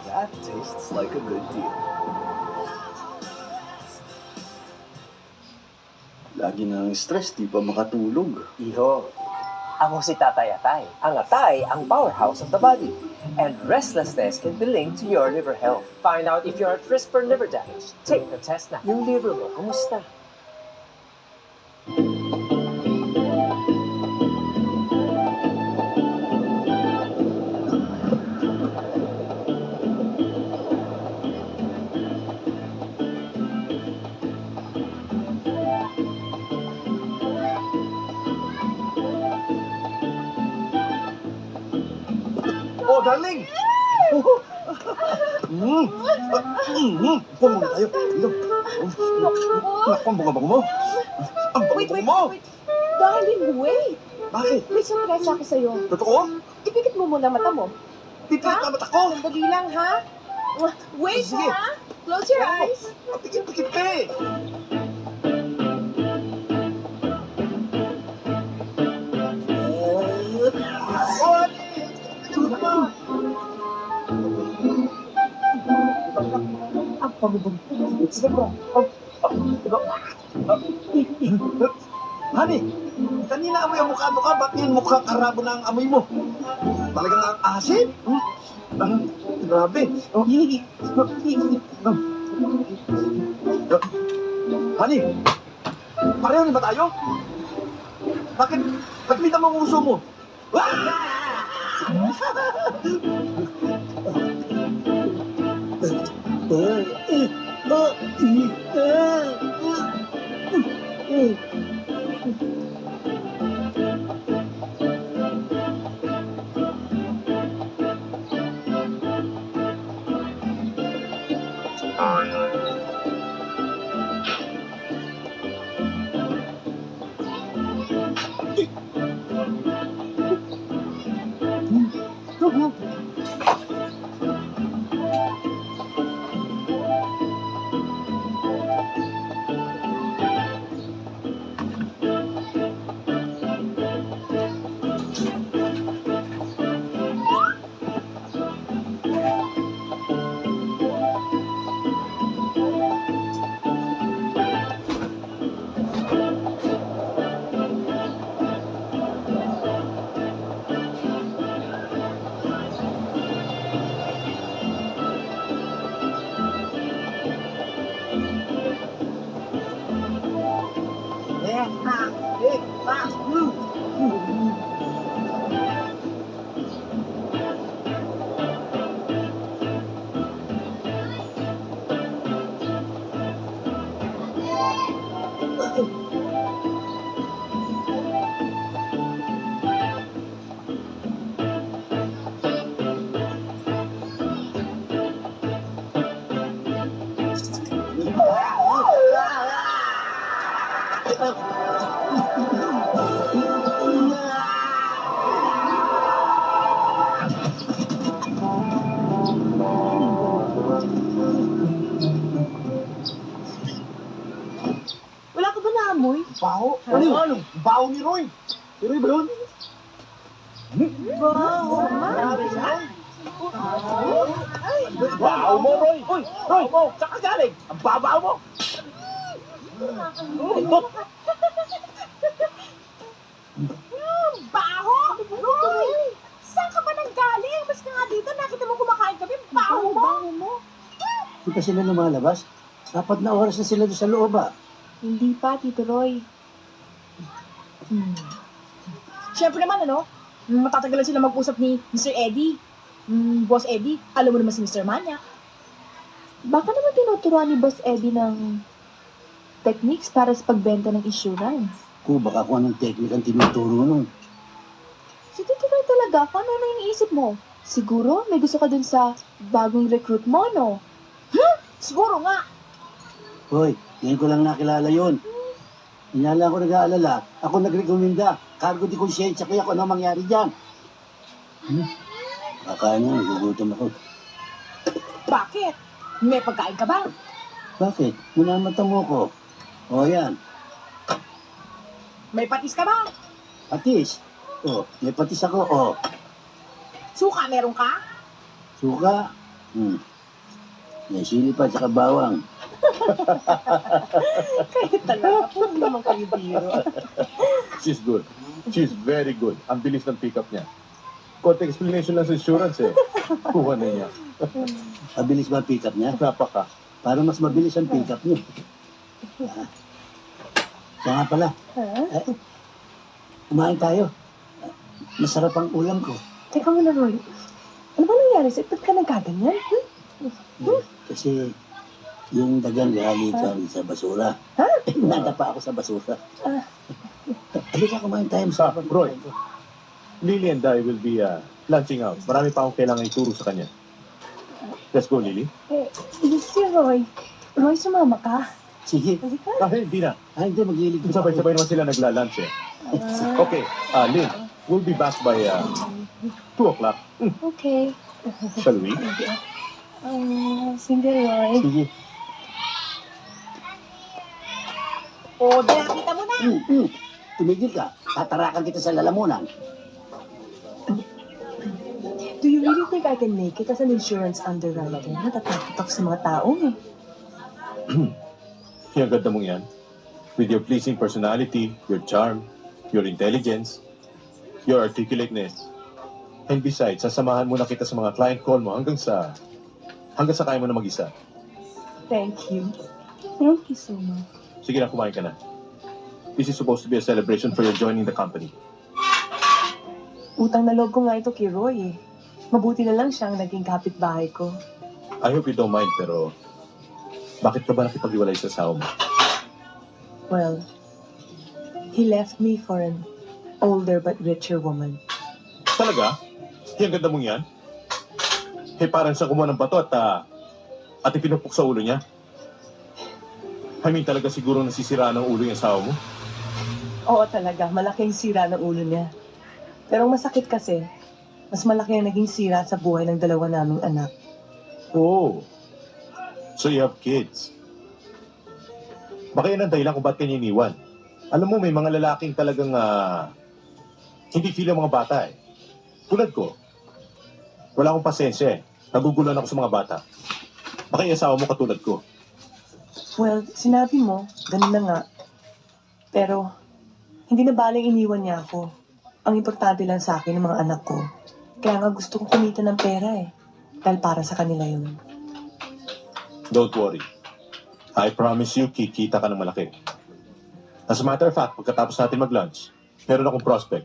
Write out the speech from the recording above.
That tastes like a good deal. Lagi nang stress, di pa makatulog. Iho, ako si Tatay Atay. Ang atay ang powerhouse of the body. And restlessness can be linked to your liver health. Find out if you're at risk for liver damage. Take the test na. Yung liver mo, kumusta? Oh, darling! Upo muna tayo. Ilo. Naku, ang bunga-bunga mo. Ang bunga-bunga mo. Darling, wait! Bakit? May surprise ako sa'yo. Totoo? Ipikit mo muna mata mo. Pipilit na mata ko. Sandali lang, ha? Wait, Sige. ha? Close your eyes. Pikit-pikit pa eh. Ang pamubog. Sige bro. Honey, kanina amoy ang mukha mo ka. Ba't yan mukhang karabo na ang amoy mo? Talagang ang asin? Grabe. Honey, pareho na ba tayo? Bakit may tamang uso mo? Wala ka ba naamoy? Baho? Ano yun? Baho ni Roy. Si Roy ba yun? Baho. Baho mo, Roy! Uy! Roy! Saan ka galing? Ang babaw mo! Baho! Roy! Saan ka ba nang galing? Mas nga dito, nakita mo kumakain kami. Baho mo! Di pa sila lumalabas? 4 na oras na sila doon sa loob Hindi pa, Tito Roy. Siyempre naman, matatagalan sila mag-usap ni Mr. Eddie. Boss Eddie, alam mo naman si Mr. Manyak. Baka naman tinuturuan ni Boss Eddie ng techniques para sa pagbenta ng insurance. Kung baka kung anong technique ang tinuturo nun. Si Tito Roy talaga, paano na yung isip mo? Siguro may gusto ka dun sa bagong recruit mo, no? Siguro nga. Hoy, ngayon ko lang nakilala yun. Inyala ako nag-aalala. Ako nagrekomenda. Cargo di konsyensya kaya kung ano mangyari dyan. Baka nagugutom ako. Bakit? May pagkain ka ba? Bakit? Minamata mo ko. O yan, May patis ka ba? patis. O, may patis ako. O, Suka meron ka? suka. May sili pa, tsaka bawang. Kayo talaga, puro naman kayo biro. She's good. She's very good. Ang bilis ng pick-up niya. Konti explanation lang sa insurance eh. Kuha na niya. Mabilis ba ang pick-up niya? Napaka. Para mas mabilis ang pick-up niya. Kaya nga pala, kumain tayo. Masarap ang ulam ko. Teka muna, Roy. Ano ba nangyari sa'yo? Ba't ka nagkaganyan? Kasi yung dagang galing sa basura. Ha? Nadapa ako sa basura. Halika, kumain tayo. Roy. Lily and I will be lunching out. Marami pa akong kailangan ituro sa kanya. Let's go, Lily. Si Roy. Roy, sumama ka. Sige. Halika. Hindi na. Hindi, magliligpit ako. Sabay-sabay naman sila nagla-lunch eh. Okay, Lynn, we'll be back by 2 o'clock. Okay. Shall we? Sige, Roy. Sige. Nakita mo na. Tumigil ka. Tatarakan kita sa lalamunan. Do you really think I can make it as an insurance underwriter? Natatakot ako sa mga tao eh. Yung ganda mong yan. With your pleasing personality, your charm, your intelligence, your articulateness. And besides, sasamahan mo na kita sa mga client call mo hanggang sa kaya mo na mag-isa. Thank you. Thank you so much. Sige na, kumain ka na. This is supposed to be a celebration for your joining the company. Utang na loob ko nga ito kay Roy eh. Mabuti na lang siyang naging kapitbahay ko. I hope you don't mind, pero bakit ka ba nakipag-iwalay sa asawa mo? Well, he left me for an older but richer woman. Talaga? Yung ganda mong yan? Parang siya kumuha ng bato at ipinupok sa ulo niya. I mean, talaga siguro nasisira ng ulo yung asawa mo? Oo talaga, malaking sira ng ulo niya. Pero ang masakit kasi, mas malaki ang naging sira sa buhay ng dalawa naming anak. Oh. So you have kids. Baka yan ang dahilan kung ba't kanya iniwan. Alam mo, may mga lalaking talagang hindi feel ang mga bata eh. Tulad ko. Wala akong pasensya eh. Nagugulan ako sa mga bata. Baka yung asawa mo katulad ko. Well, sinabi mo, ganun na nga. Pero, hindi na baling iniwan niya ako. Ang importante lang sa akin ng mga anak ko. Kaya nga gusto kong kumita ng pera eh. Dahil para sa kanila yun. Don't worry. I promise you, kikita ka ng malaki. As a matter of fact, pagkatapos natin mag-lunch, meron akong prospect.